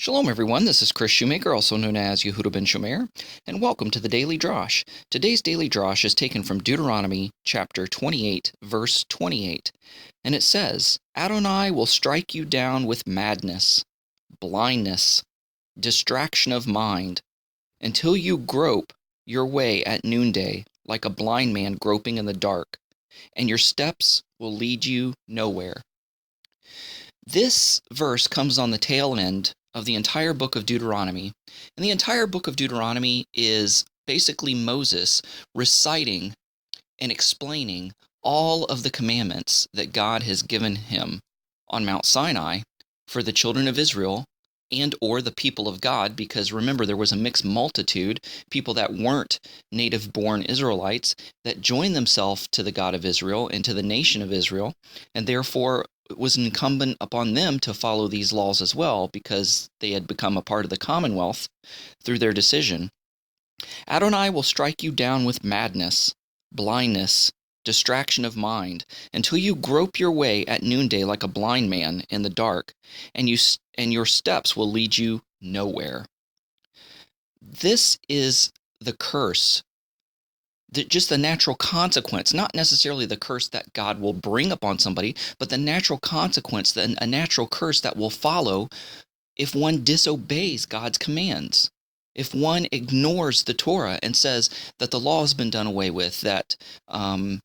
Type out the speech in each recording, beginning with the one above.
Shalom everyone, this is Kris Shoemaker, also known as Yehudah ben Shomeyr, and welcome to the Daily Drash. Today's Daily Drash is taken from Deuteronomy chapter 28, verse 28, and it says, Adonai will strike you down with madness, blindness, distraction of mind, until you grope your way at noonday like a blind man groping in the dark, and your steps will lead you nowhere. This verse comes on the tail end of the entire book of Deuteronomy, and the entire book of Deuteronomy is basically Moses reciting and explaining all of the commandments that God has given him on Mount Sinai for the children of Israel and or the people of God, because remember, there was a mixed multitude, people that weren't native-born Israelites that joined themselves to the God of Israel and to the nation of Israel, and therefore it was incumbent upon them to follow these laws as well, because they had become a part of the Commonwealth through their decision. Adonai will strike you down with madness, blindness, distraction of mind, until you grope your way at noonday like a blind man in the dark, and your steps will lead you nowhere. This is the curse, just the natural consequence, not necessarily the curse that God will bring upon somebody, but the natural consequence, a natural curse that will follow if one disobeys God's commands. If one ignores the Torah and says that the law has been done away with, that the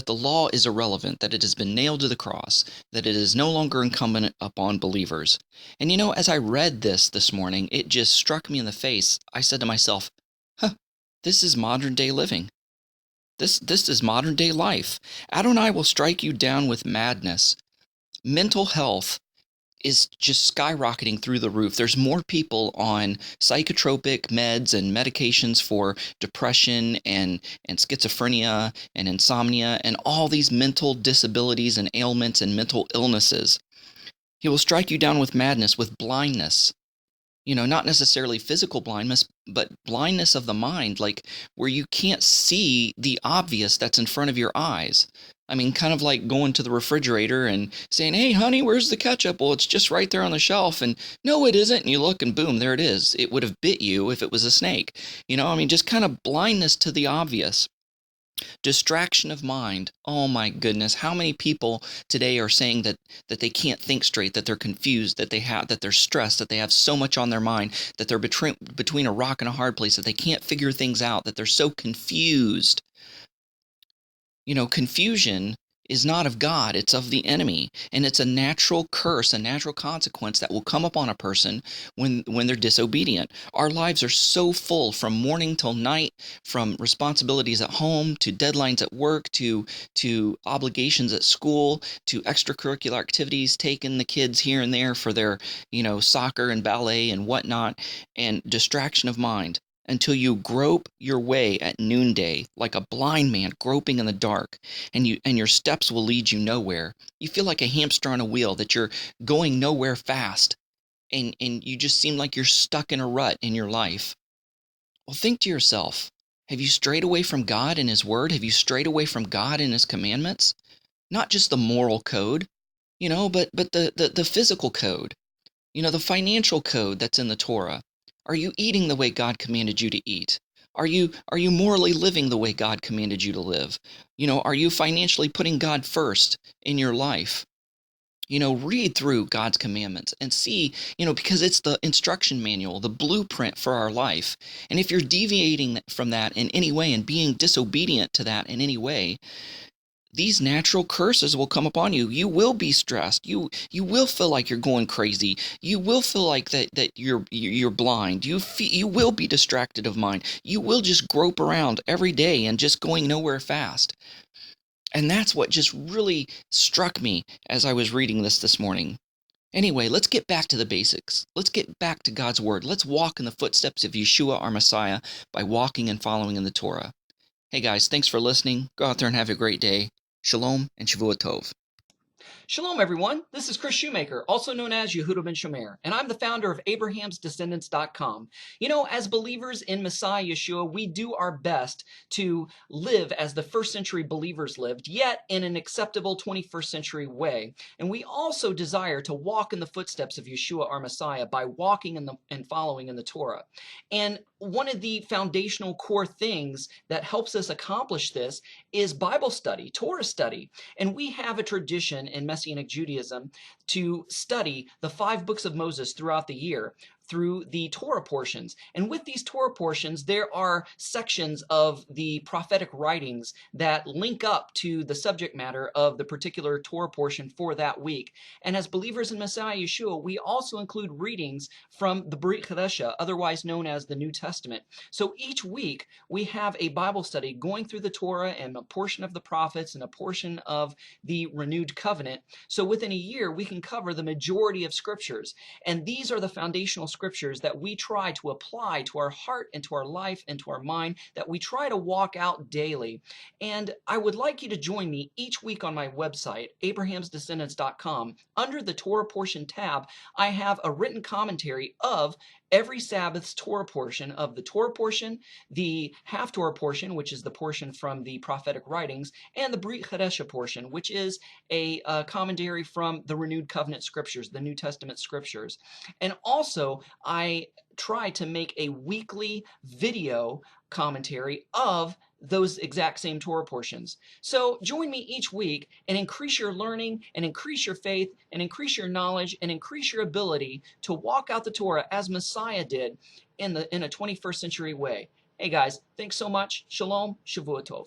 law is irrelevant, that it has been nailed to the cross, that it is no longer incumbent upon believers. And as I read this morning, it just struck me in the face. I said to myself, this is modern day living. This is modern day life. Adonai will strike you down with madness. Mental health is just skyrocketing through the roof. There's more people on psychotropic meds and medications for depression and schizophrenia and insomnia and all these mental disabilities and ailments and mental illnesses. He will strike you down with madness, with blindness. Not necessarily physical blindness, but blindness of the mind, like where you can't see the obvious that's in front of your eyes. I mean, kind of like going to the refrigerator and saying, hey, honey, where's the ketchup? Well, it's just right there on the shelf. And no, it isn't. And you look and boom, there it is. It would have bit you if it was a snake. Just kind of blindness to the obvious. Distraction of mind. Oh my goodness. How many people today are saying that they can't think straight, that they're confused, that they're stressed, that they have so much on their mind, that they're between a rock and a hard place, that they can't figure things out, that they're so confused. Confusion is not of God, it's of the enemy, and it's a natural curse, a natural consequence that will come upon a person when they're disobedient. Our lives are so full from morning till night, from responsibilities at home to deadlines at work to obligations at school to extracurricular activities, taking the kids here and there for their soccer and ballet and whatnot, and distraction of mind. Until you grope your way at noonday like a blind man groping in the dark, and your steps will lead you nowhere. You feel like a hamster on a wheel, that you're going nowhere fast, and you just seem like you're stuck in a rut in your life. Well, think to yourself, have you strayed away from God and His Word? Have you strayed away from God and His commandments? Not just the moral code, but the physical code, the financial code that's in the Torah. Are you eating the way God commanded you to eat? Are you morally living the way God commanded you to live? Are you financially putting God first in your life? Read through God's commandments and see, because it's the instruction manual, the blueprint for our life. And if you're deviating from that in any way and being disobedient to that in any way, these natural curses will come upon you. You will be stressed. You will feel like you're going crazy. You will feel like that you're blind. You will be distracted of mind. You will just grope around every day and just going nowhere fast. And that's what just really struck me as I was reading this morning. Anyway, let's get back to the basics. Let's get back to God's Word. Let's walk in the footsteps of Yeshua, our Messiah, by walking and following in the Torah. Hey guys, thanks for listening. Go out there and have a great day. Shalom and Shavua Tov. Shalom, everyone. This is Kris Shoemaker, also known as Yehudah ben Shomeyr, and I'm the founder of Abraham'sDescendants.com. You know, as believers in Messiah Yeshua, we do our best to live as the first century believers lived, yet in an acceptable 21st century way. And we also desire to walk in the footsteps of Yeshua, our Messiah, by walking and following in the Torah. And one of the foundational core things that helps us accomplish this is Bible study, Torah study. And we have a tradition in Messianic Judaism to study the 5 books of Moses throughout the year through the Torah portions. And with these Torah portions, there are sections of the prophetic writings that link up to the subject matter of the particular Torah portion for that week. And as believers in Messiah Yeshua, we also include readings from the Brit Chadasha, otherwise known as the New Testament. So each week, we have a Bible study going through the Torah and a portion of the prophets and a portion of the renewed covenant. So within a year, we can cover the majority of scriptures. And these are the foundational scriptures that we try to apply to our heart and to our life and to our mind, that we try to walk out daily. And I would like you to join me each week on my website, Abraham'sDescendants.com. Under the Torah portion tab, I have a written commentary of every Sabbath's Torah portion, of the Torah portion, the half Torah portion, which is the portion from the prophetic writings, and the Brit Chadasha portion, which is a commentary from the renewed covenant scriptures, the New Testament scriptures. And also, I try to make a weekly video commentary of those exact same Torah portions. So join me each week and increase your learning and increase your faith and increase your knowledge and increase your ability to walk out the Torah as Messiah did in a 21st century way. Hey guys, thanks so much. Shalom, Shavua Tov.